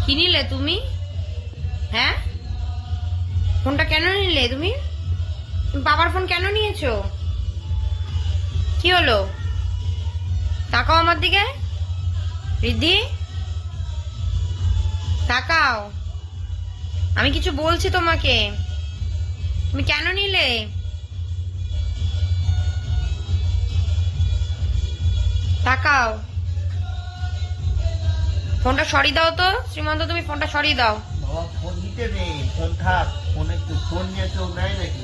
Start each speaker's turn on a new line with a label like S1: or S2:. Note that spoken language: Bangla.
S1: কি নিলে তুমি? হ্যাঁ, ফোনটা কেন নিলে তুমি? তুমি বাবার ফোন কেন নিয়েছো? কি হলো? তাকাও আমার দিকে রিদ্ধি, তাকাও। আমি কিছু বলছি তোমাকে, তুমি কেন নিলে? তাকাও। ফোনটা সরিয়ে দাও তো শ্রীমন্ত, তুমি ফোনটা সরিয়ে দাও।
S2: বাবা ফোন দিতে নেই, ফোন থাক, ফোনে ফোন নিয়ে কেউ নেয় নাকি?